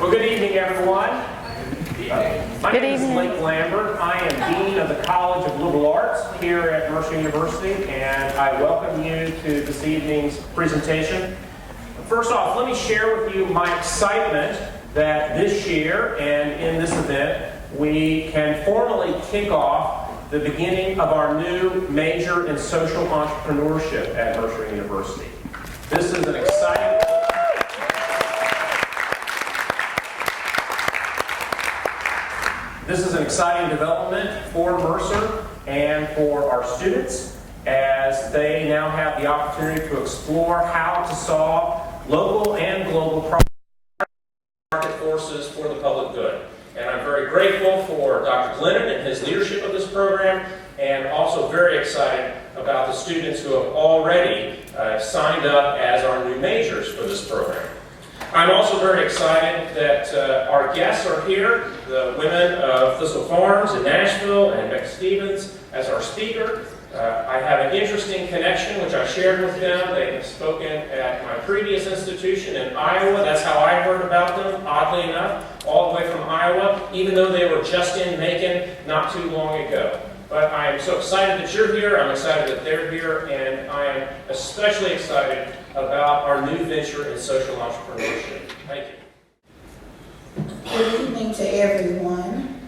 Well, good evening, everyone. My name is Blake Lambert. I am Dean of the College of Liberal Arts here at Mercer University, and I welcome you to this evening's presentation. First off, let me share with you my excitement that this year and in this event, we can formally kick off the beginning of our new major in social entrepreneurship at Mercer University. This is an exciting development for Mercer and for our students as they now have the opportunity to explore how to solve local and global market forces for the public good. And I'm very grateful for Dr. Glennon and his leadership of this program, and also very excited about the students who have already signed up as our new majors for this program. I'm also very excited that our guests are here, the women of Thistle Farms in Nashville and Becca Stevens as our speaker. I have an interesting connection which I shared with them. They have spoken at my previous institution in Iowa. That's how I heard about them, oddly enough, all the way from Iowa, even though they were just in Macon not too long ago. But I am so excited that you're here, I'm excited that they're here, and I am especially excited about our new venture in social entrepreneurship. Thank you. Good evening to everyone.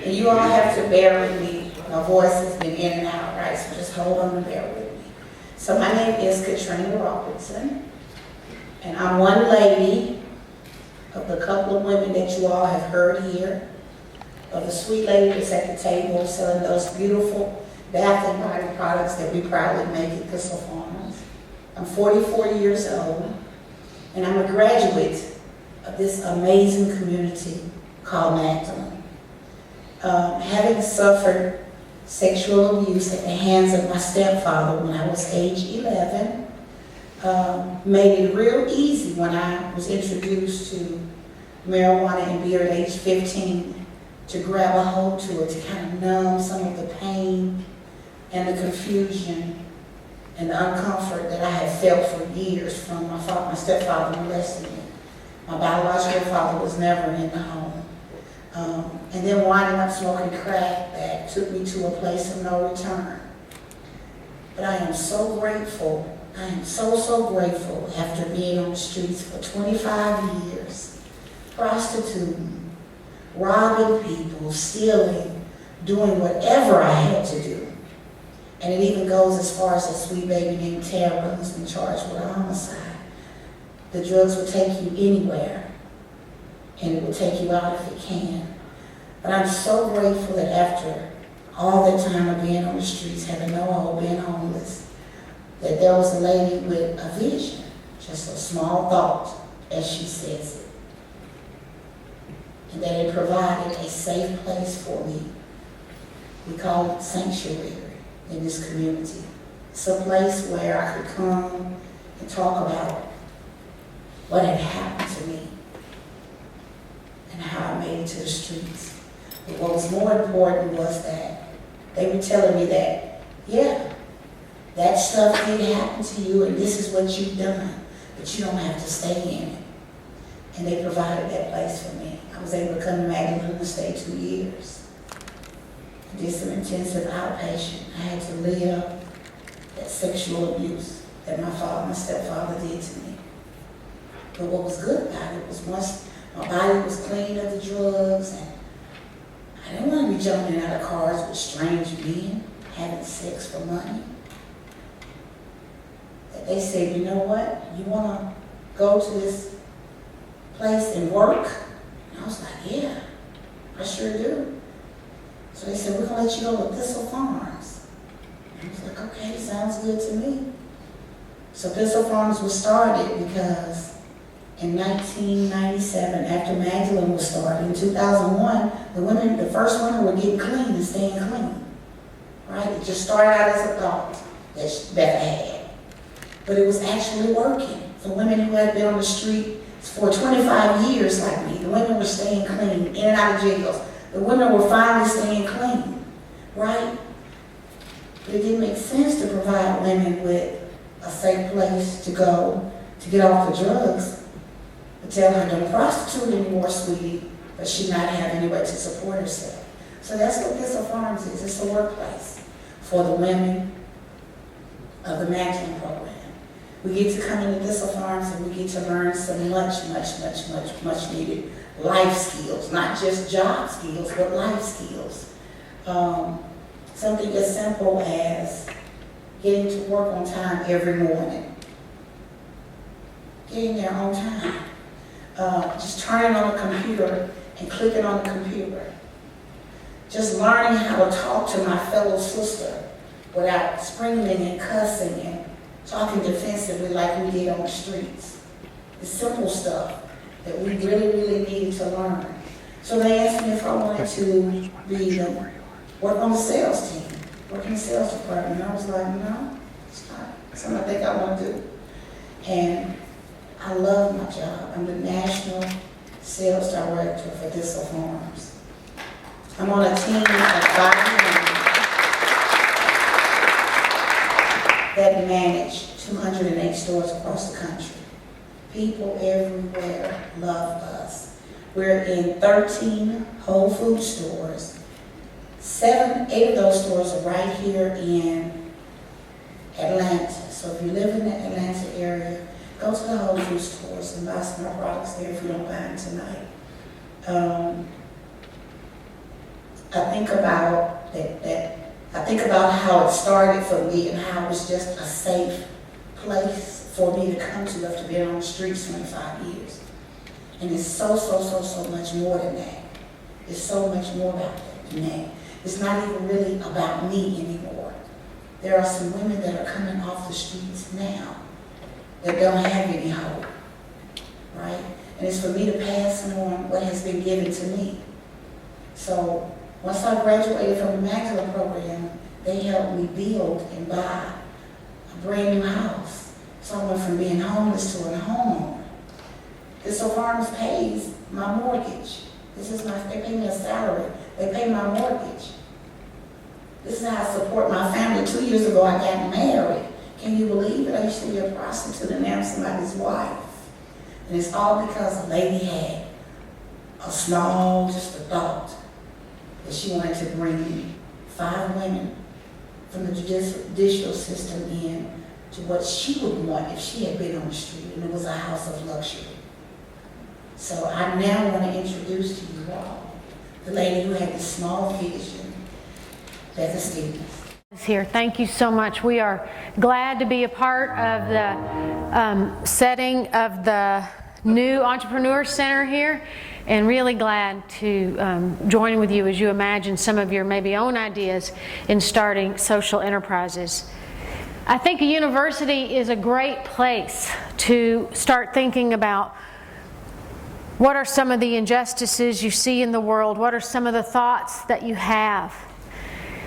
And you all have to bear with me. My voice has been in and out, right? So just hold on and bear with me. So my name is Katrina Robertson, and I'm one lady of the couple of women that you all have heard here, of the sweet lady that's at the table selling those beautiful bath and body products that we proudly make at Thistle Farms. I'm 44 years old, and I'm a graduate of this amazing community called Magdalene. Having suffered sexual abuse at the hands of my stepfather when I was age 11, made it real easy when I was introduced to marijuana and beer at age 15 to grab a hold to it, to kind of numb some of the pain and the confusion and the uncomfort that I had felt for years from my stepfather molesting me. My biological father was never in the home. And then winding up smoking crack that took me to a place of no return. But I am so grateful, I am so grateful after being on the streets for 25 years, prostituting, robbing people, stealing, doing whatever I had to do. And it even goes as far as a sweet baby named Tara who's been charged with a homicide. The drugs will take you anywhere, and it will take you out if it can. But I'm so grateful that after all that time of being on the streets, having no hope, being homeless, that there was a lady with a vision, just a small thought, as she says it. And that it provided a safe place for me. We call it sanctuary in this community. It's a place where I could come and talk about what had happened to me and how I made it to the streets. But what was more important was that they were telling me that, yeah, that stuff did happen to you and this is what you've done, but you don't have to stay in it. And they provided that place for me. I was able to come to Magdalene and stay 2 years. I did some intensive outpatient. I had to live that sexual abuse that my stepfather did to me. But what was good about it was once my body was clean of the drugs, and I didn't want to be jumping out of cars with strange men, having sex for money. That they said, you know what, you want to go to this place and work? And I was like, yeah, I sure do. So they said, we're going to let you go to Thistle Farms. And I was like, okay, sounds good to me. So Thistle Farms was started because in 1997, after Magdalene was started, in 2001, the first women were getting clean and staying clean. Right? It just started out as a thought that Becca had. But it was actually working. For women who had been on the street for 25 years like me, the women were staying clean, in and out of jails. The women were finally staying clean, right? But it didn't make sense to provide women with a safe place to go to get off the drugs I tell her, don't prostitute anymore, sweetie, but she not have any way to support herself. So that's what Thistle Farms is. It's a workplace for the women of the Magdalene program. We get to come into Thistle Farms and we get to learn some much needed life skills, not just job skills, but life skills. Something as simple as getting to work on time every morning. Getting there on time. Just turning on the computer and clicking on the computer. Just learning how to talk to my fellow sister without screaming and cussing and talking defensively like we did on the streets. The simple stuff that we really needed to learn. So they asked me if I wanted to work on the sales team, work in the sales department. And I was like, no, it's not something I think I want to do. And I love my job. I'm the National Sales Director for Thistle Farms. I'm on a team of 5 women that manage 208 stores across the country. People everywhere love us. We're in 13 Whole Food stores. 8 of those stores are right here in Atlanta. So if you live in the Atlanta area, go to the Whole Food stores and buy some more products there if you don't buy them tonight. I think about I think about how it started for me and how it was just a safe place for me to come to after being on the streets 25 years. And it's so much more than that. It's so much more about that than that. It's not even really about me anymore. There are some women that are coming off the streets now that don't have any hope, right? And it's for me to pass on what has been given to me. So once I graduated from the Magdalene program, they helped me build and buy a brand new house. So I went from being homeless to a homeowner. Thistle Farms pays my mortgage. They pay me a salary. They pay my mortgage. This is how I support my family. 2 years ago, I got married. Can you believe it? I used to be a prostitute and now I'm somebody's wife. And it's all because a lady had just a thought that she wanted to bring 5 women from the judicial system in to what she would want if she had been on the street, and it was a house of luxury. So I now want to introduce to you all the lady who had this small vision, Becca Stevens. Here. Thank you so much. We are glad to be a part of the setting of the new Entrepreneur Center here, and really glad to join with you as you imagine some of your maybe own ideas in starting social enterprises. I think a university is a great place to start thinking about what are some of the injustices you see in the world, what are some of the thoughts that you have,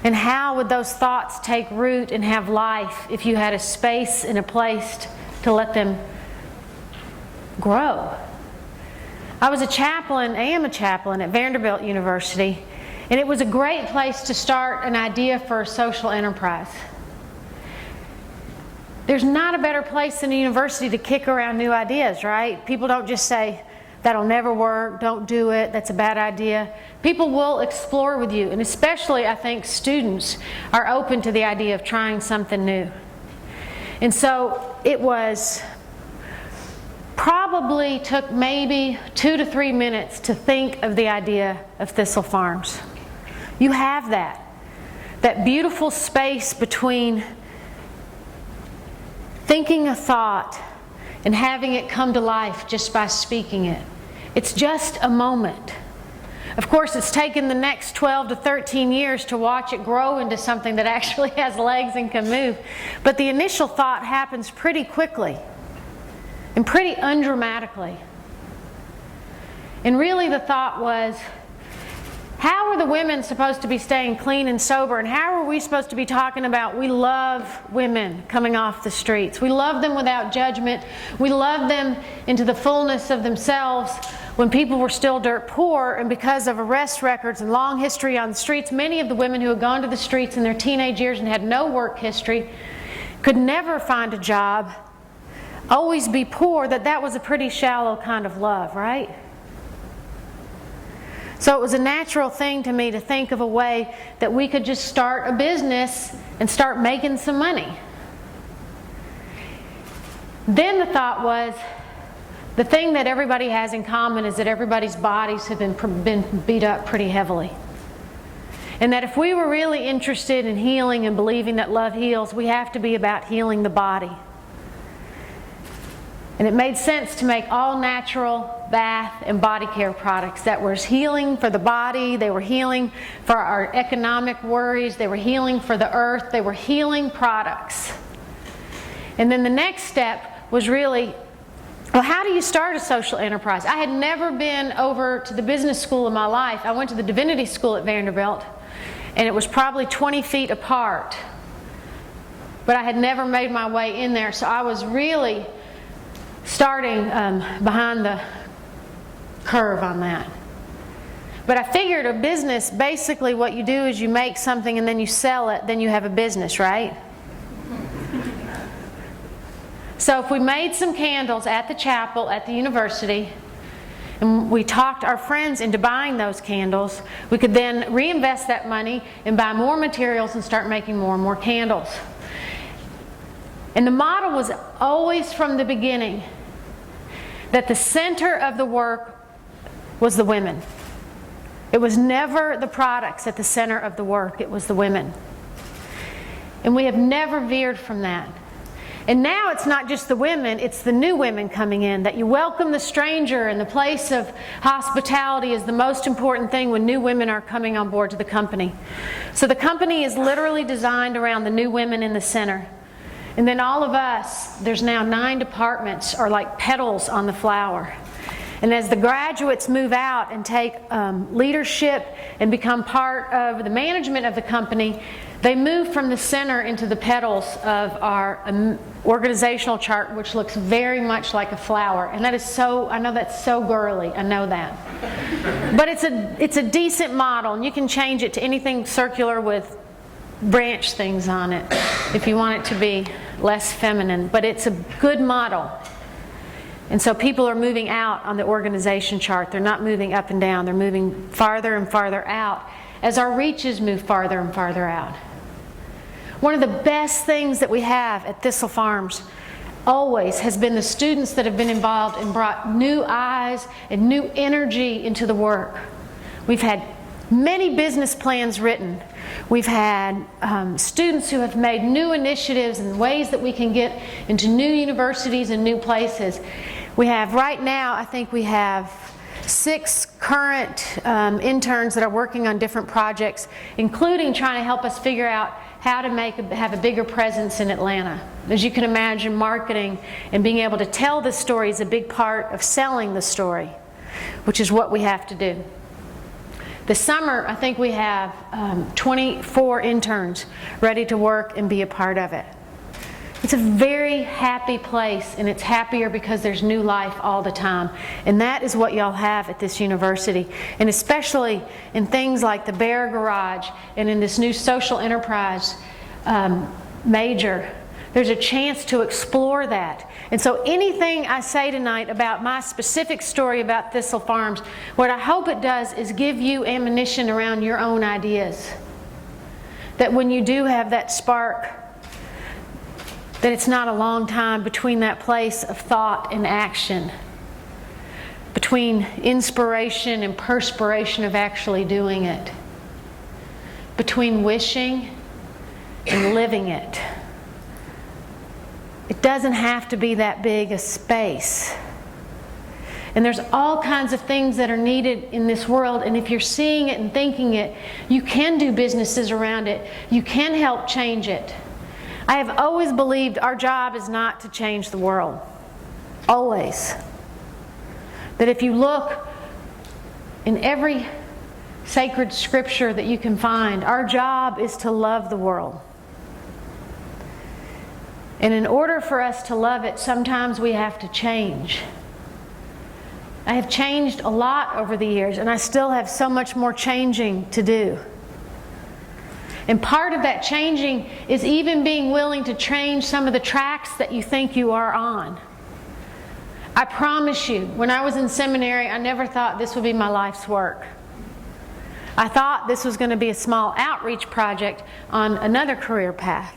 and how would those thoughts take root and have life if you had a space and a place to let them grow. I am a chaplain at Vanderbilt University, and it was a great place to start an idea for a social enterprise. There's not a better place than a university to kick around new ideas, right? People don't just say, that'll never work, don't do it, that's a bad idea. People will explore with you, and especially I think students are open to the idea of trying something new. And so it was probably took maybe 2 to 3 minutes to think of the idea of Thistle Farms. You have that beautiful space between thinking a thought and having it come to life just by speaking it. It's just a moment. Of course, it's taken the next 12 to 13 years to watch it grow into something that actually has legs and can move. But the initial thought happens pretty quickly and pretty undramatically. And really the thought was, how are the women supposed to be staying clean and sober? And how are we supposed to be talking about we love women coming off the streets? We love them without judgment. We love them into the fullness of themselves when people were still dirt poor, and because of arrest records and long history on the streets, many of the women who had gone to the streets in their teenage years and had no work history could never find a job always be poor, that was a pretty shallow kind of love, right? So it was a natural thing to me to think of a way that we could just start a business and start making some money. Then the thought was, the thing that everybody has in common is that everybody's bodies have been beat up pretty heavily. And that if we were really interested in healing and believing that love heals, we have to be about healing the body. And it made sense to make all natural bath and body care products that were healing for the body, they were healing for our economic worries, they were healing for the earth, they were healing products. And then the next step was really, well, how do you start a social enterprise? I had never been over to the business school in my life. I went to the divinity school at Vanderbilt, and it was probably 20 feet apart. But I had never made my way in there, so I was really starting behind the curve on that. But I figured a business, basically what you do is you make something and then you sell it, then you have a business, right? So if we made some candles at the chapel at the university, and we talked our friends into buying those candles, we could then reinvest that money and buy more materials and start making more and more candles. And the model was always from the beginning that the center of the work was the women. It was never the products at the center of the work, it was the women. And we have never veered from that. And now it's not just the women, it's the new women coming in, that you welcome the stranger, and the place of hospitality is the most important thing when new women are coming on board to the company. So the company is literally designed around the new women in the center. And then all of us, there's now 9 departments, are like petals on the flower. And as the graduates move out and take leadership and become part of the management of the company, they move from the center into the petals of our organizational chart, which looks very much like a flower. And that is so, I know that's so girly, I know that. But it's a decent model, and you can change it to anything circular with branch things on it if you want it to be less feminine. But it's a good model. And so people are moving out on the organization chart. They're not moving up and down. They're moving farther and farther out as our reaches move farther and farther out. One of the best things that we have at Thistle Farms always has been the students that have been involved and brought new eyes and new energy into the work. We've had many business plans written. We've had students who have made new initiatives and ways that we can get into new universities and new places. We have, right now, I think we have 6 current interns that are working on different projects, including trying to help us figure out how to have a bigger presence in Atlanta. As you can imagine, marketing and being able to tell the story is a big part of selling the story, which is what we have to do. This summer, I think we have 24 interns ready to work and be a part of it. It's a very happy place, and it's happier because there's new life all the time. And that is what y'all have at this university. And especially in things like the Bear Garage and in this new social enterprise major, there's a chance to explore that. And so anything I say tonight about my specific story about Thistle Farms, what I hope it does is give you ammunition around your own ideas. That when you do have that spark, that it's not a long time between that place of thought and action, between inspiration and perspiration of actually doing it, between wishing and living it. It doesn't have to be that big a space. And there's all kinds of things that are needed in this world, and if you're seeing it and thinking it, you can do businesses around it. You can help change it. I have always believed our job is not to change the world. Always. That if you look in every sacred scripture that you can find, our job is to love the world. And in order for us to love it, sometimes we have to change. I have changed a lot over the years, and I still have so much more changing to do. And part of that changing is even being willing to change some of the tracks that you think you are on. I promise you, when I was in seminary, I never thought this would be my life's work. I thought this was going to be a small outreach project on another career path.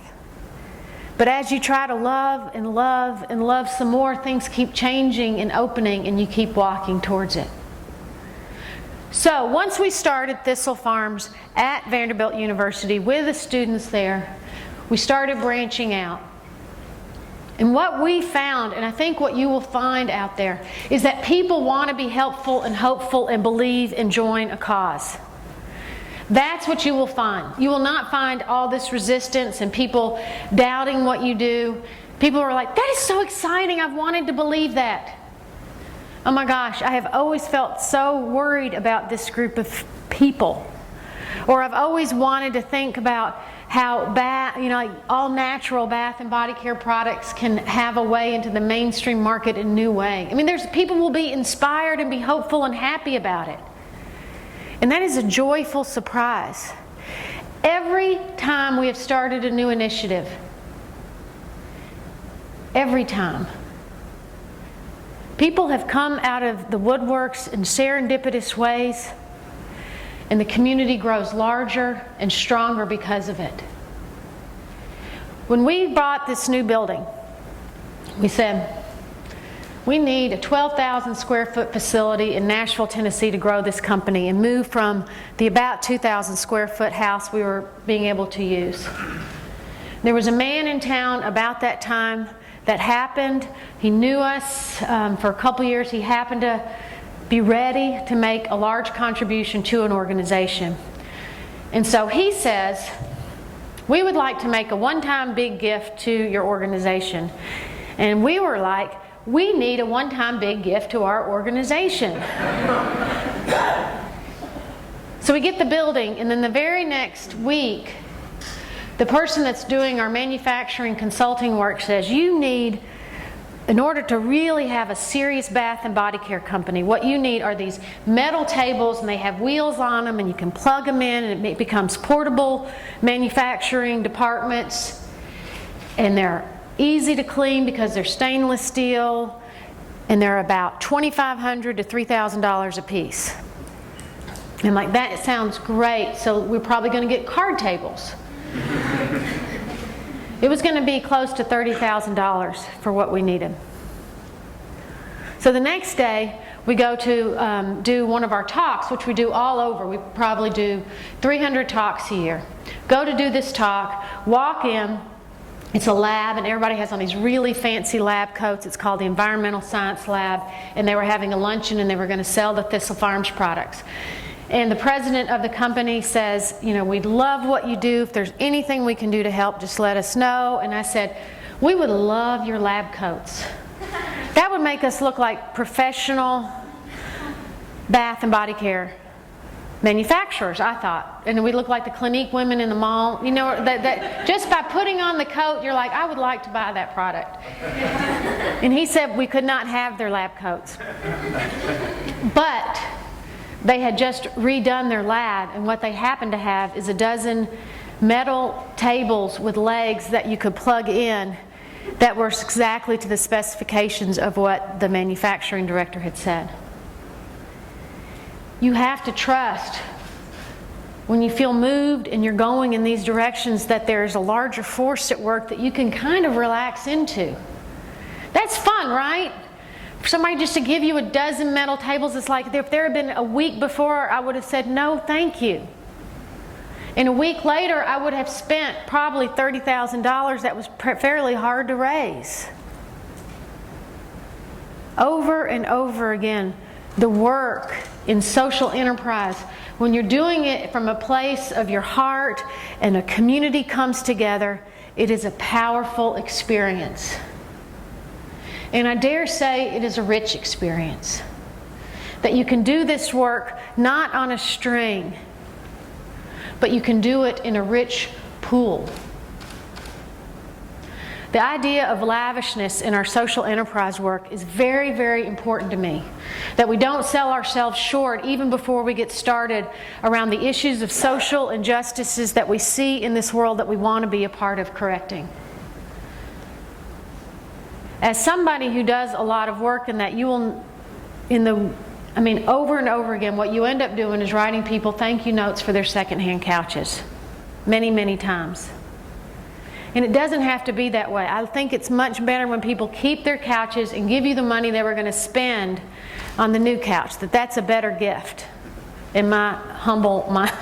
But as you try to love and love and love some more, things keep changing and opening, and you keep walking towards it. So once we started Thistle Farms at Vanderbilt University with the students there, we started branching out. And what we found, and I think what you will find out there, is that people want to be helpful and hopeful and believe and join a cause. That's what you will find. You will not find all this resistance and people doubting what you do. People are like, that is so exciting, I've wanted to believe that. Oh my gosh, I have always felt so worried about this group of people. Or I've always wanted to think about how like all natural bath and body care products can have a way into the mainstream market in a new way. I mean, people will be inspired and be hopeful and happy about it. And that is a joyful surprise. Every time we have started a new initiative, every time, people have come out of the woodworks in serendipitous ways, and the community grows larger and stronger because of it. When we bought this new building, we said, we need a 12,000 square foot facility in Nashville, Tennessee to grow this company and move from the about 2,000 square foot house we were being able to use. There was a man in town about that time that happened. He knew us for a couple years. He happened to be ready to make a large contribution to an organization. And so he says, we would like to make a one-time big gift to your organization. And we were like, we need a one-time big gift to our organization. So we get the building, and then the very next week, the person that's doing our manufacturing consulting work says, you need, in order to really have a serious bath and body care company, what you need are these metal tables, and they have wheels on them, and you can plug them in, and it becomes portable manufacturing departments, and they're easy to clean because they're stainless steel, and they're about $2,500 to $3,000 a piece. I'm like, that sounds great, so we're probably going to get card tables. It was going to be close to $30,000 for what we needed. So the next day, we go to do one of our talks, which we do all over. We probably do 300 talks a year. Go to do this talk, walk in. It's a lab, and everybody has on these really fancy lab coats. It's called the Environmental Science Lab, and they were having a luncheon, and they were going to sell the Thistle Farms products. And the president of the company says, you know, we'd love what you do. If there's anything we can do to help, just let us know. And I said, we would love your lab coats. That would make us look like professional bath and body care manufacturers, I thought. And we look like the Clinique women in the mall. You know, that just by putting on the coat, you're like, I would like to buy that product. And he said we could not have their lab coats. But they had just redone their lab, and what they happened to have is a dozen metal tables with legs that you could plug in that were exactly to the specifications of what the manufacturing director had said. You have to trust when you feel moved and you're going in these directions that there's a larger force at work that you can kind of relax into. That's fun, right? For somebody just to give you a dozen metal tables, it's like if there had been a week before, I would have said no thank you. And a week later, I would have spent probably $30,000 that was fairly hard to raise. Over and over again, the work in social enterprise, when you're doing it from a place of your heart and a community comes together, it is a powerful experience. And I dare say it is a rich experience. That you can do this work not on a string, but you can do it in a rich pool. The idea of lavishness in our social enterprise work is very, very important to me. That we don't sell ourselves short even before we get started around the issues of social injustices that we see in this world that we want to be a part of correcting. as somebody who does a lot of work in that, you will, over and over again, what you end up doing is writing people thank you notes for their secondhand couches. Many, many times. And it doesn't have to be that way. I think it's much better when people keep their couches and give you the money they were going to spend on the new couch. That's a better gift, in my humble mind.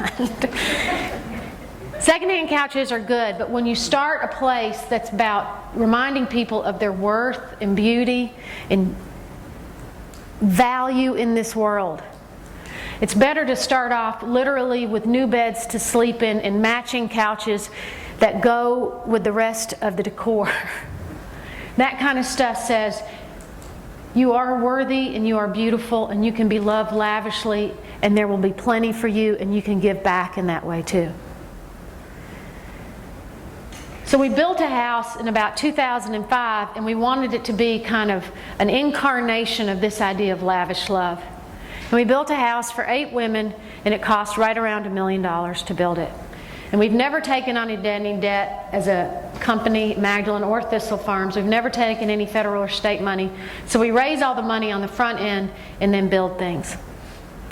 Secondhand couches are good, but when you start a place that's about reminding people of their worth and beauty and value in this world, it's better to start off literally with new beds to sleep in and matching couches that go with the rest of the decor. That kind of stuff says you are worthy and you are beautiful and you can be loved lavishly and there will be plenty for you and you can give back in that way too. So we built a house in about 2005 and we wanted it to be kind of an incarnation of this idea of lavish love. And we built a house for 8 women and it cost right around $1 million to build it. And we've never taken on any debt as a company, Magdalene or Thistle Farms. We've never taken any federal or state money. So we raise all the money on the front end and then build things.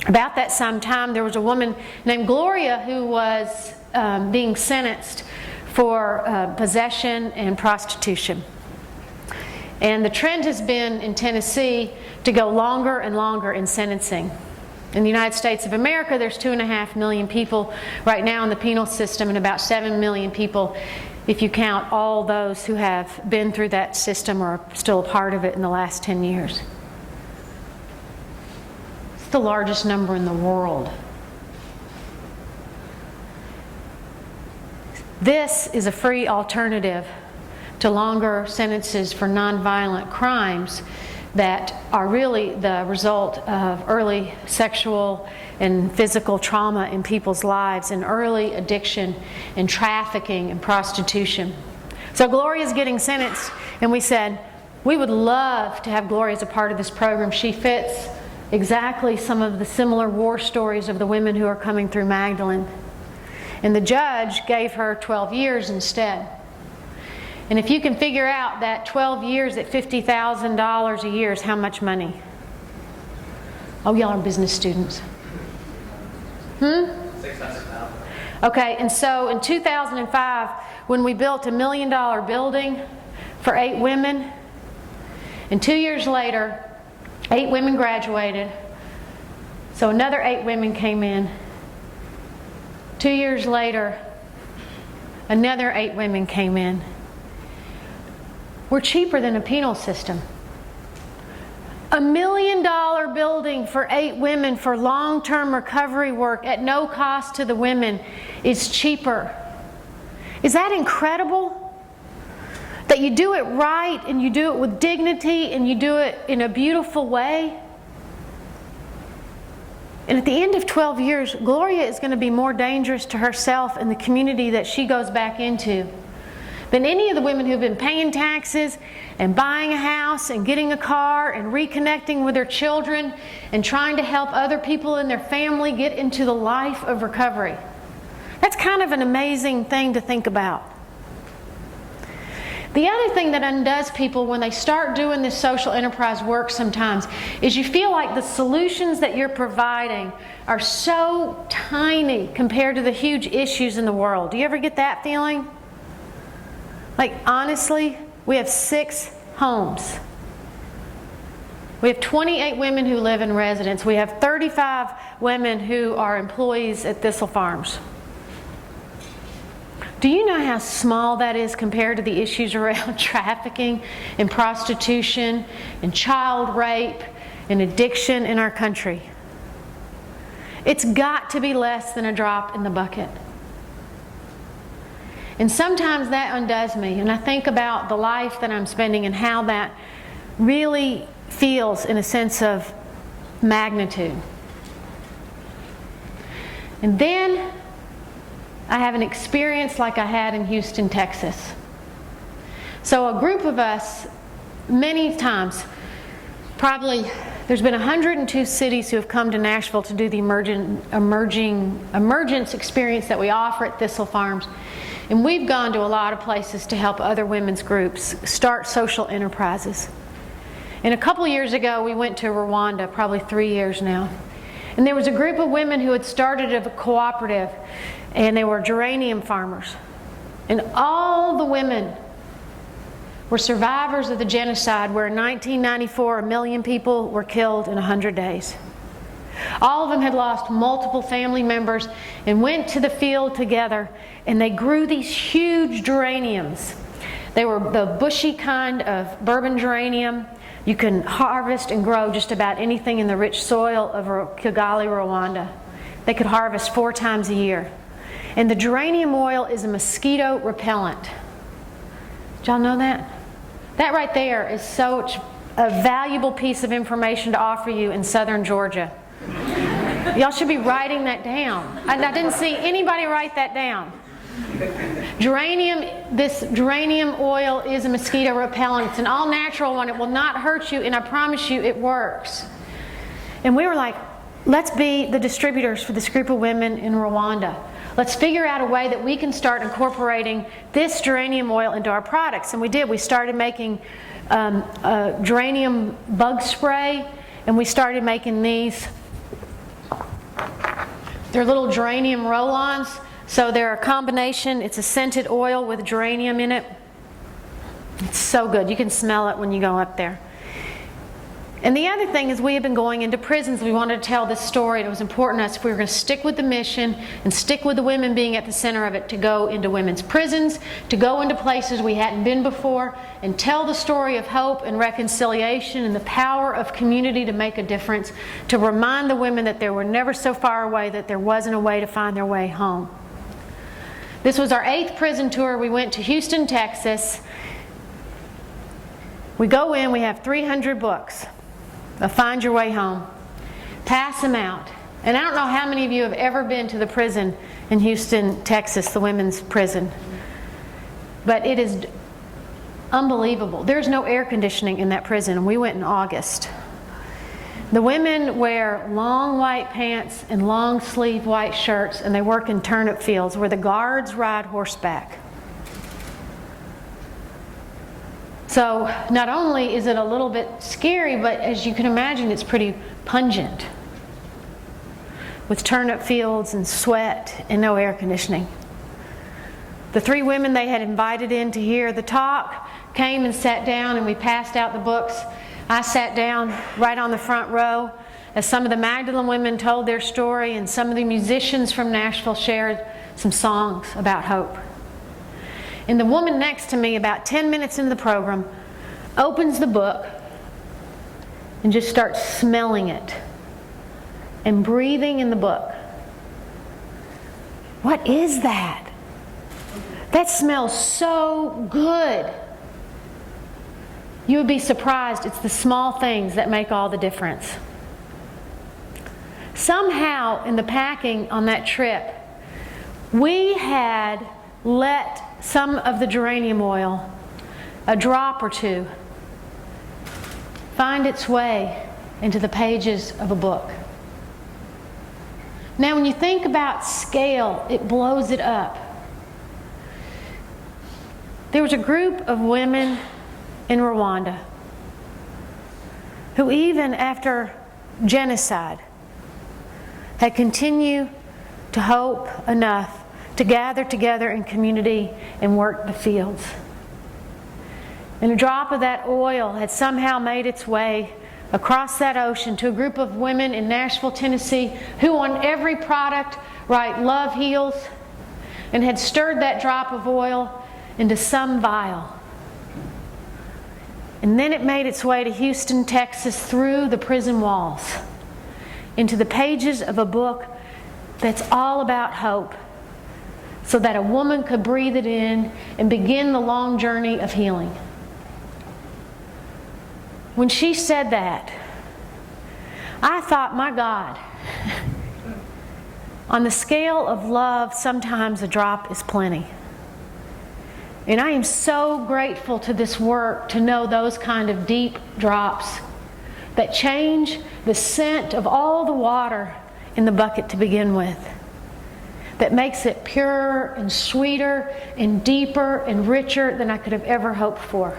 About that same time, there was a woman named Gloria who was being sentenced for possession and prostitution. And the trend has been in Tennessee to go longer and longer in sentencing. In the United States of America, there's 2.5 million people right now in the penal system, and about 7 million people if you count all those who have been through that system or are still a part of it in the last 10 years. It's the largest number in the world. This is a free alternative to longer sentences for nonviolent crimes that are really the result of early sexual and physical trauma in people's lives and early addiction and trafficking and prostitution. So Gloria's getting sentenced, and we said, we would love to have Gloria as a part of this program. She fits exactly some of the similar war stories of the women who are coming through Magdalene. And the judge gave her 12 years instead. And if you can figure out that 12 years at $50,000 a year is how much money? Oh, y'all are business students. $600,000. Okay, and so in 2005, when we built $1 million building for 8 women, and 2 years later, 8 women graduated. So another 8 women came in. 2 years later, another 8 women came in. We're cheaper than a penal system. $1 million building for 8 women for long-term recovery work at no cost to the women is cheaper. Is that incredible? That you do it right and you do it with dignity and you do it in a beautiful way. And at the end of 12 years, Gloria is going to be more dangerous to herself and the community that she goes back into than any of the women who've been paying taxes and buying a house and getting a car and reconnecting with their children and trying to help other people in their family get into the life of recovery. That's kind of an amazing thing to think about. The other thing that undoes people when they start doing this social enterprise work sometimes is you feel like the solutions that you're providing are so tiny compared to the huge issues in the world. Do you ever get that feeling? Like, honestly, we have 6 homes. We have 28 women who live in residence. We have 35 women who are employees at Thistle Farms. Do you know how small that is compared to the issues around trafficking and prostitution and child rape and addiction in our country? It's got to be less than a drop in the bucket. And sometimes that undoes me, and I think about the life that I'm spending and how that really feels in a sense of magnitude. And then I have an experience like I had in Houston, Texas. So a group of us, many times, probably there's been 102 cities who have come to Nashville to do the emergence experience that we offer at Thistle Farms. And we've gone to a lot of places to help other women's groups start social enterprises. And a couple years ago, we went to Rwanda, probably 3 years now. And there was a group of women who had started a cooperative, and they were geranium farmers. And all the women were survivors of the genocide, where in 1994, 1 million people were killed in 100 days. All of them had lost multiple family members and went to the field together, and they grew these huge geraniums. They were the bushy kind of bourbon geranium. You can harvest and grow just about anything in the rich soil of Kigali, Rwanda. They could harvest 4 times a year. And the geranium oil is a mosquito repellent. Did y'all know that? That right there is such a valuable piece of information to offer you in southern Georgia. Y'all should be writing that down. I didn't see anybody write that down. This geranium oil is a mosquito repellent. It's an all-natural one. It will not hurt you, and I promise you it works. And we were like, let's be the distributors for this group of women in Rwanda. Let's figure out a way that we can start incorporating this geranium oil into our products. And we did. We started making geranium bug spray, and we started making these. They're little geranium roll-ons. So they're a combination. It's a scented oil with geranium in it. It's so good. You can smell it when you go up there. And the other thing is, we have been going into prisons. We wanted to tell this story, and it was important to us, if we were going to stick with the mission and stick with the women being at the center of it, to go into women's prisons, to go into places we hadn't been before, and tell the story of hope and reconciliation and the power of community to make a difference, to remind the women that they were never so far away that there wasn't a way to find their way home. This was our 8th prison tour. We went to Houston, Texas. We go in, we have 300 books of Find Your Way Home. Pass them out. And I don't know how many of you have ever been to the prison in Houston, Texas, the women's prison. But it is unbelievable. There's no air conditioning in that prison, and we went in August. The women wear long white pants and long sleeve white shirts, and they work in turnip fields where the guards ride horseback. So not only is it a little bit scary, but as you can imagine, it's pretty pungent, with turnip fields and sweat and no air conditioning. The 3 women they had invited in to hear the talk came and sat down, and we passed out the books. I sat down right on the front row as some of the Magdalene women told their story, and some of the musicians from Nashville shared some songs about hope. And the woman next to me, about 10 minutes into the program, opens the book and just starts smelling it and breathing in the book. What is that? That smells so good. You would be surprised. It's the small things that make all the difference. Somehow in the packing on that trip, we had let some of the geranium oil, a drop or two, find its way into the pages of a book. Now, when you think about scale, it blows it up. There was a group of women in Rwanda who, even after genocide, had continued to hope enough to gather together in community and work the fields. And a drop of that oil had somehow made its way across that ocean to a group of women in Nashville, Tennessee, who on every product write "Love Heals," and had stirred that drop of oil into some vial. And then it made its way to Houston, Texas, through the prison walls, into the pages of a book that's all about hope, so that a woman could breathe it in and begin the long journey of healing. When she said that, I thought, my God, on the scale of love, sometimes a drop is plenty. And I am so grateful to this work to know those kind of deep drops that change the scent of all the water in the bucket to begin with, that makes it purer and sweeter and deeper and richer than I could have ever hoped for.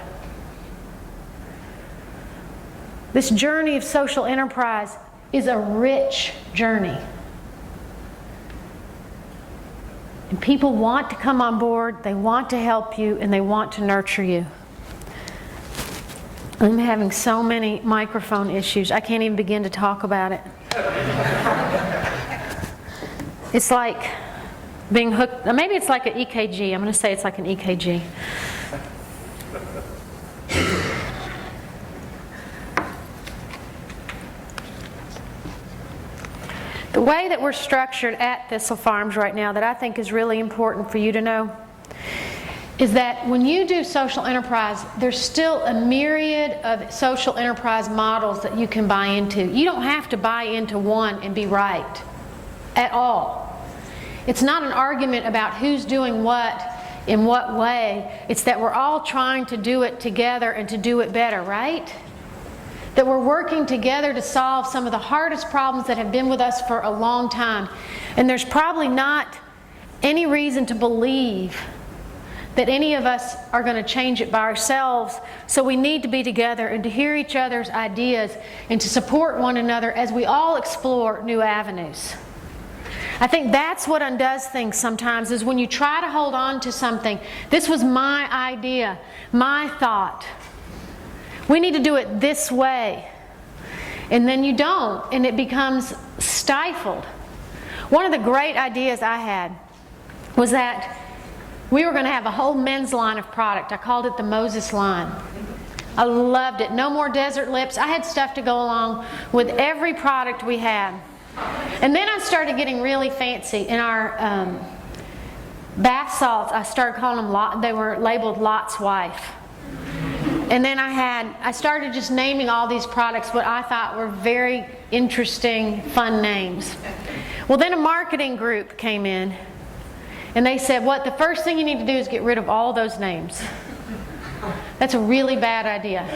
This journey of social enterprise is a rich journey. And people want to come on board, they want to help you, and they want to nurture you. I'm having so many microphone issues, I can't even begin to talk about it. It's like being hooked, maybe it's like an EKG. I'm going to say it's like an EKG. The way that we're structured at Thistle Farms right now that I think is really important for you to know is that when you do social enterprise, there's still a myriad of social enterprise models that you can buy into. You don't have to buy into one and be right at all. It's not an argument about who's doing what in what way. It's that we're all trying to do it together and to do it better, right? That we're working together to solve some of the hardest problems that have been with us for a long time. And there's probably not any reason to believe that any of us are going to change it by ourselves. So we need to be together and to hear each other's ideas and to support one another as we all explore new avenues. I think that's what undoes things sometimes, is when you try to hold on to something. This was my idea, my thought. We need to do it this way. And then you don't, and it becomes stifled. One of the great ideas I had was that we were going to have a whole men's line of product. I called it the Moses line. I loved it. No more desert lips. I had stuff to go along with every product we had. And then I started getting really fancy. In our bath salts, I started calling them, they were labeled Lot's Wife. And then I started just naming all these products what I thought were very interesting, fun names. Well, then a marketing group came in and they said, the first thing you need to do is get rid of all those names. That's a really bad idea.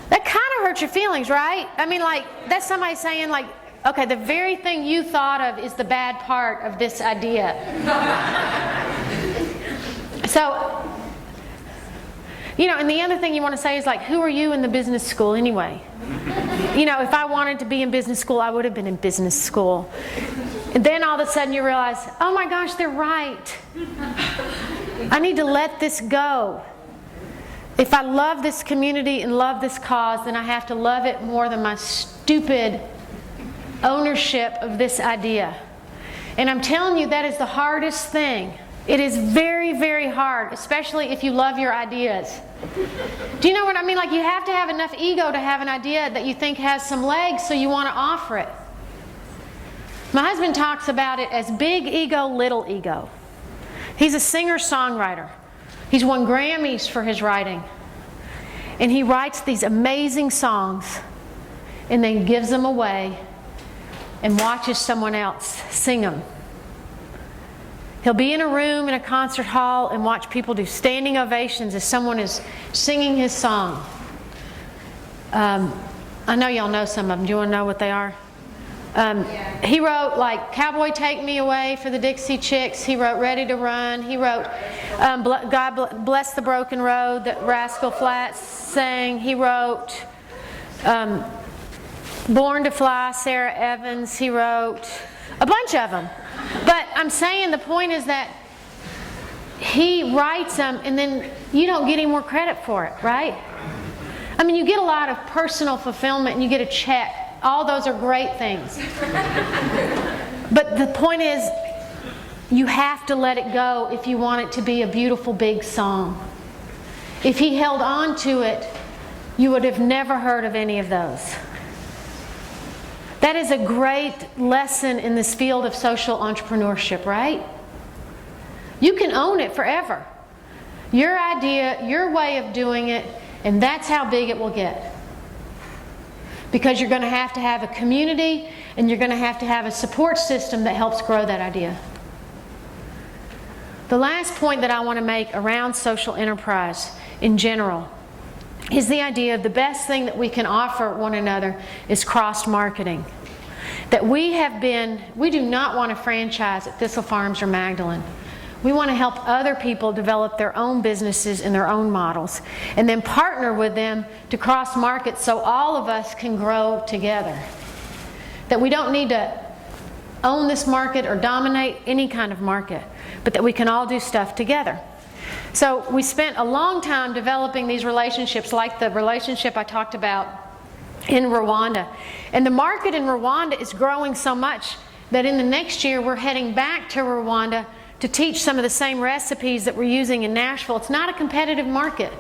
That kind of hurts your feelings, right? I mean, like, that's somebody saying, like, okay, the very thing you thought of is the bad part of this idea. So, and the other thing you want to say is, like, who are you in the business school anyway? If I wanted to be in business school, I would have been in business school. And then all of a sudden you realize, oh my gosh, they're right. I need to let this go. If I love this community and love this cause, then I have to love it more than my stupid ownership of this idea. And I'm telling you, that is the hardest thing. It is very, very hard, especially if you love your ideas. Do you know what I mean? Like, you have to have enough ego to have an idea that you think has some legs, so you want to offer it. My husband talks about it as big ego, little ego. He's a singer-songwriter. He's won Grammys for his writing. And he writes these amazing songs and then gives them away and watches someone else sing them. He'll be in a room in a concert hall and watch people do standing ovations as someone is singing his song. I know y'all know some of them. Do you want to know what they are? He wrote, like, Cowboy Take Me Away for the Dixie Chicks. He wrote Ready to Run. He wrote God Bless the Broken Road that Rascal Flatts sang. He wrote Born to Fly, Sarah Evans. He wrote a bunch of them. But I'm saying the point is that he writes them and then you don't get any more credit for it, right? I mean, you get a lot of personal fulfillment and you get a check. All those are great things. But the point is, you have to let it go if you want it to be a beautiful big song. If he held on to it, you would have never heard of any of those. That is a great lesson in this field of social entrepreneurship, right? You can own it forever. Your idea, your way of doing it, and that's how big it will get. Because you're going to have a community and you're going to have a support system that helps grow that idea. The last point that I want to make around social enterprise in general is the idea of the best thing that we can offer one another is cross-marketing. that we do not want to franchise at Thistle Farms or Magdalene. We want to help other people develop their own businesses and their own models, and then partner with them to cross markets so all of us can grow together. That we don't need to own this market or dominate any kind of market, but that we can all do stuff together. So we spent a long time developing these relationships, like the relationship I talked about in Rwanda. And the market in Rwanda is growing so much that in the next year we're heading back to Rwanda to teach some of the same recipes that we're using in Nashville. It's not a competitive market.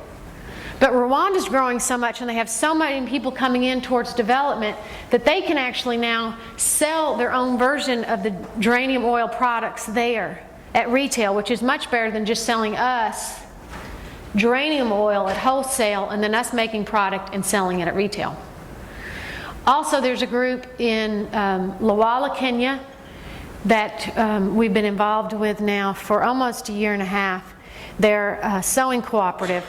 But Rwanda's growing so much, and they have so many people coming in towards development, that they can actually now sell their own version of the geranium oil products there at retail, which is much better than just selling us geranium oil at wholesale and then us making product and selling it at retail. Also, there's a group in Lawala, Kenya, that we've been involved with now for almost a year and a half. They're a sewing cooperative,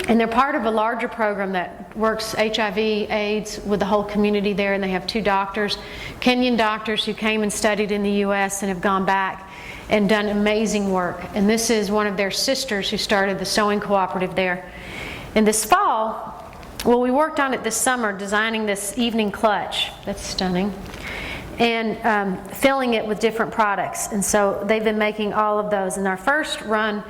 and they're part of a larger program that works HIV/AIDS with the whole community there, and they have 2 doctors, Kenyan doctors, who came and studied in the U.S. and have gone back and done amazing work. And this is one of their sisters who started the sewing cooperative there. And this fall, well, we worked on it this summer, designing this evening clutch. That's stunning. And filling it with different products. And so they've been making all of those. In our first run,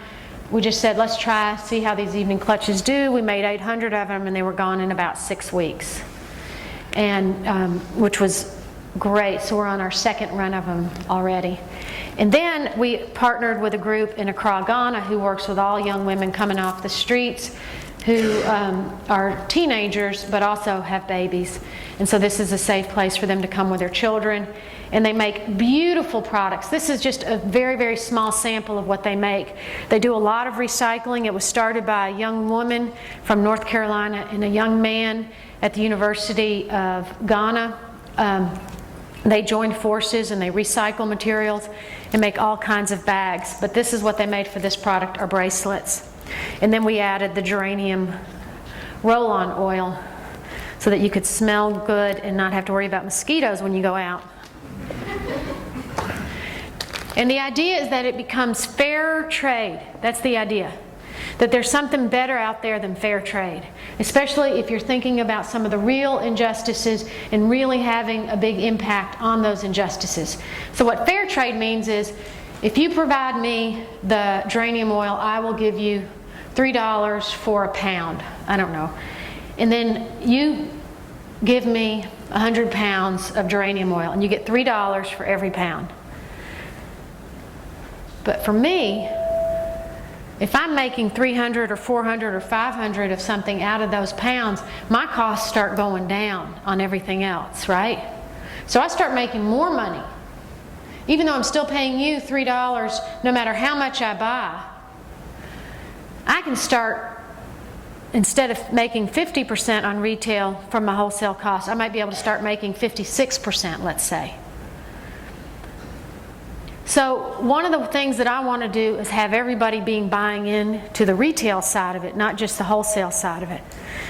we just said, let's try, see how these evening clutches do. We made 800 of them, and they were gone in about 6 weeks, and which was great. So we're on our second run of them already. And then we partnered with a group in Accra, Ghana, who works with all young women coming off the streets who are teenagers but also have babies. And so this is a safe place for them to come with their children. And they make beautiful products. This is just a very, very small sample of what they make. They do a lot of recycling. It was started by a young woman from North Carolina and a young man at the University of Ghana. They joined forces and they recycle materials and make all kinds of bags. But this is what they made for this product, our bracelets. And then we added the geranium roll-on oil so that you could smell good and not have to worry about mosquitoes when you go out. And the idea is that it becomes fair trade. That's the idea. That there's something better out there than fair trade. Especially if you're thinking about some of the real injustices and really having a big impact on those injustices. So what fair trade means is, if you provide me the geranium oil, I will give you $3 for a pound. I don't know. And then you give me 100 pounds of geranium oil, and you get $3 for every pound. But for me, if I'm making 300 or 400 or 500 of something out of those pounds, my costs start going down on everything else, right? So I start making more money. Even though I'm still paying you $3 no matter how much I buy, I can start, instead of making 50% on retail from my wholesale cost, I might be able to start making 56%, let's say. So one of the things that I want to do is have everybody buying in to the retail side of it, not just the wholesale side of it.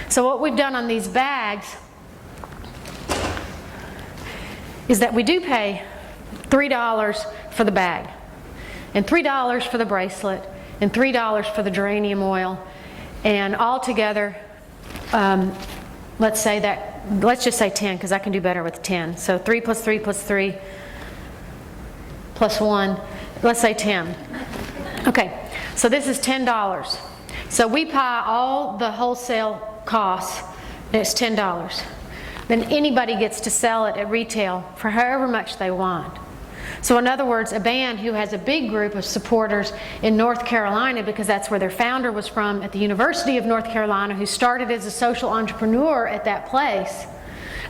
So what we've done on these bags is that we do pay $3 for the bag, and $3 for the bracelet, and $3 for the geranium oil, and altogether, let's just say 10, because I can do better with 10. So 3 plus 3 plus 3 plus 1, let's say 10. Okay, so this is $10. So we pay all the wholesale costs, and it's $10. Then anybody gets to sell it at retail for however much they want. So in other words, a band who has a big group of supporters in North Carolina, because that's where their founder was from at the University of North Carolina, who started as a social entrepreneur at that place,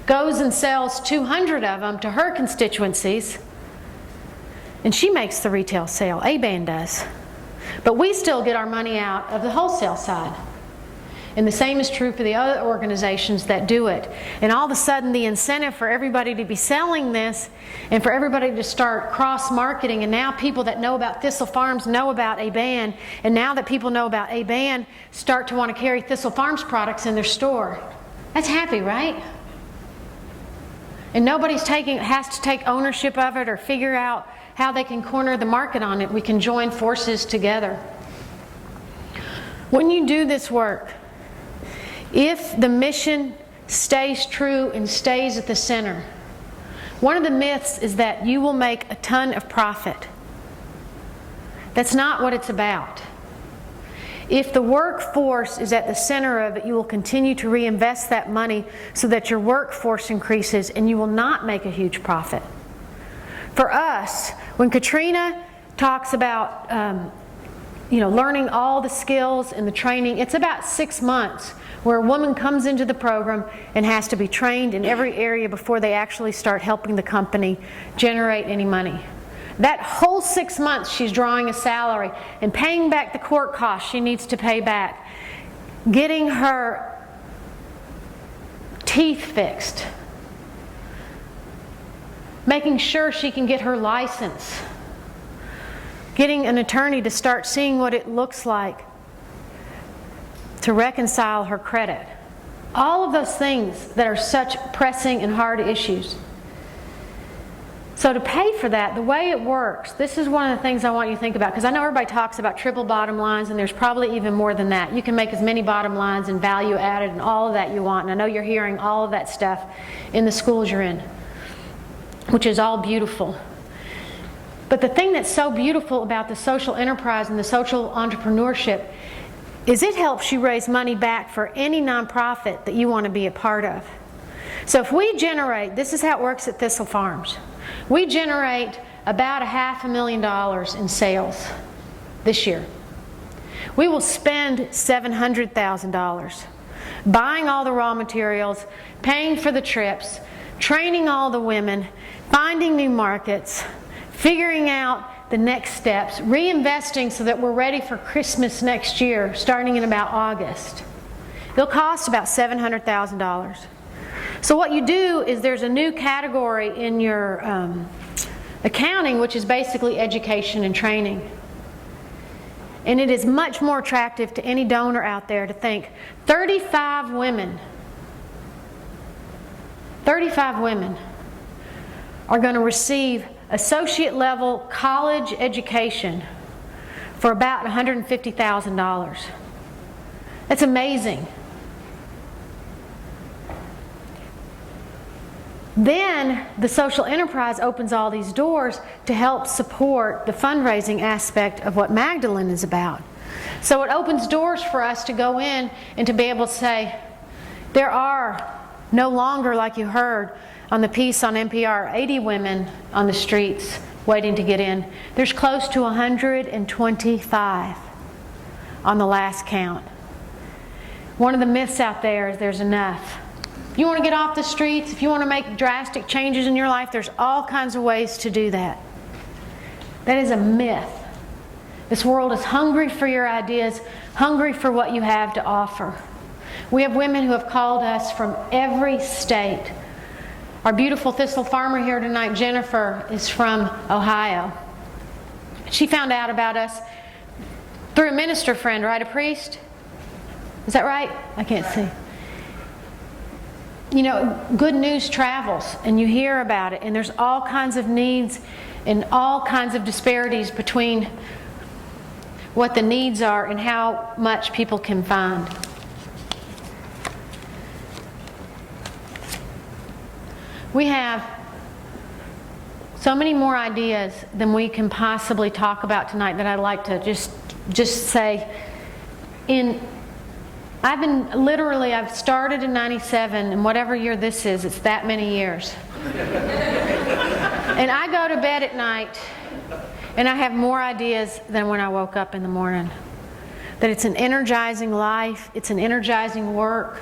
goes and sells 200 of them to her constituencies, and she makes the retail sale. A band does. But we still get our money out of the wholesale side. And the same is true for the other organizations that do it. And all of a sudden, the incentive for everybody to be selling this and for everybody to start cross-marketing, and now people that know about Thistle Farms know about A-Band, and now that people know about A-Band start to want to carry Thistle Farms products in their store. That's happy, right? And nobody's has to take ownership of it or figure out how they can corner the market on it. We can join forces together. When you do this work, if the mission stays true and stays at the center, one of the myths is that you will make a ton of profit. That's not what it's about. If the workforce is at the center of it, you will continue to reinvest that money so that your workforce increases and you will not make a huge profit. For us, when Katrina talks about learning all the skills and the training, it's about 6 months where a woman comes into the program and has to be trained in every area before they actually start helping the company generate any money. That whole 6 months she's drawing a salary and paying back the court costs she needs to pay back, getting her teeth fixed, making sure she can get her license, getting an attorney to start seeing what it looks like to reconcile her credit. All of those things that are such pressing and hard issues. So to pay for that, the way it works, this is one of the things I want you to think about, because I know everybody talks about triple bottom lines, and there's probably even more than that. You can make as many bottom lines and value added and all of that you want, and I know you're hearing all of that stuff in the schools you're in, which is all beautiful. But the thing that's so beautiful about the social enterprise and the social entrepreneurship is it helps you raise money back for any nonprofit that you want to be a part of. So if we generate, this is how it works at Thistle Farms, we generate about $500,000 in sales this year. We will spend $700,000 buying all the raw materials, paying for the trips, training all the women, finding new markets, figuring out the next steps, reinvesting so that we're ready for Christmas next year, starting in about August. It'll cost about $700,000. So what you do is there's a new category in your accounting, which is basically education and training. And it is much more attractive to any donor out there to think 35 women are going to receive associate level college education for about $150,000. That's amazing. Then the social enterprise opens all these doors to help support the fundraising aspect of what Magdalene is about. So it opens doors for us to go in and to be able to say, there are no longer, like you heard on the piece on NPR, 80 women on the streets waiting to get in. There's close to 125 on the last count. One of the myths out there is there's enough. If you want to get off the streets, if you want to make drastic changes in your life, there's all kinds of ways to do that. That is a myth. This world is hungry for your ideas, hungry for what you have to offer. We have women who have called us from every state. Our beautiful Thistle farmer here tonight, Jennifer, is from Ohio. She found out about us through a minister friend, right? A priest? Is that right? I can't see. You know, good news travels, and you hear about it, and there's all kinds of needs and all kinds of disparities between what the needs are and how much people can find. We have so many more ideas than we can possibly talk about tonight that I'd like to just say. I've started in 97, and whatever year this is, it's that many years. And I go to bed at night, and I have more ideas than when I woke up in the morning. That it's an energizing life, it's an energizing work.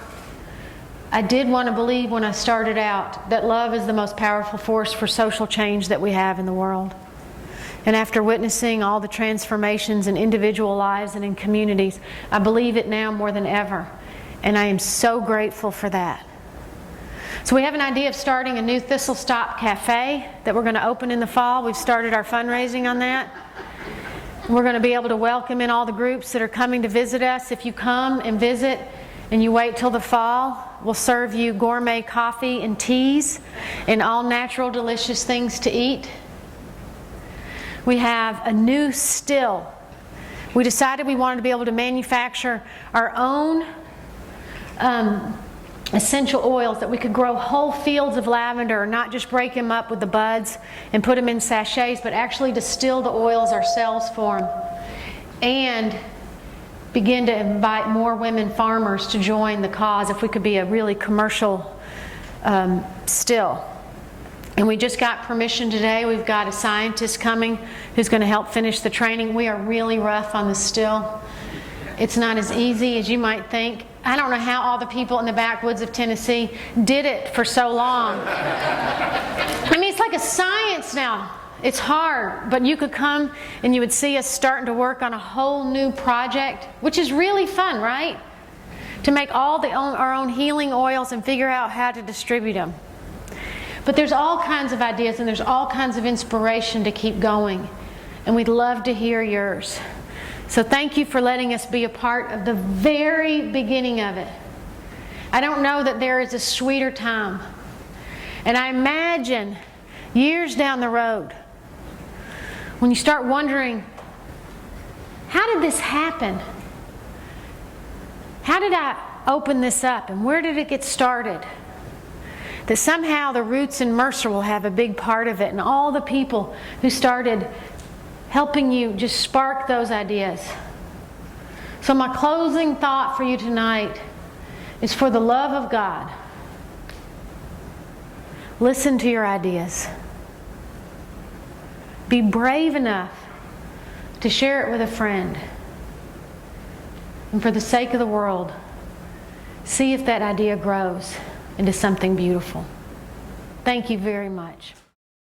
I did want to believe when I started out that love is the most powerful force for social change that we have in the world. And after witnessing all the transformations in individual lives and in communities, I believe it now more than ever. And I am so grateful for that. So we have an idea of starting a new Thistle Stop Cafe that we're going to open in the fall. We've started our fundraising on that. We're going to be able to welcome in all the groups that are coming to visit us. If you come and visit and you wait till the fall, we'll serve you gourmet coffee and teas and all natural delicious things to eat. We have a new still. We decided we wanted to be able to manufacture our own essential oils, that we could grow whole fields of lavender, not just break them up with the buds and put them in sachets, but actually distill the oils ourselves for them. And begin to invite more women farmers to join the cause if we could be a really commercial still. And we just got permission today. We've got a scientist coming who's going to help finish the training. We are really rough on the still. It's not as easy as you might think. I don't know how all the people in the backwoods of Tennessee did it for so long. I mean, it's like a science now. It's hard, but you could come and you would see us starting to work on a whole new project, which is really fun, right? To make all our own healing oils and figure out how to distribute them. But there's all kinds of ideas and there's all kinds of inspiration to keep going. And we'd love to hear yours. So thank you for letting us be a part of the very beginning of it. I don't know that there is a sweeter time. And I imagine years down the road, when you start wondering, how did this happen? How did I open this up? And where did it get started? That somehow the roots in Mercer will have a big part of it, and all the people who started helping you just spark those ideas. So my closing thought for you tonight is, for the love of God, listen to your ideas. Be brave enough to share it with a friend. And for the sake of the world, see if that idea grows into something beautiful. Thank you very much.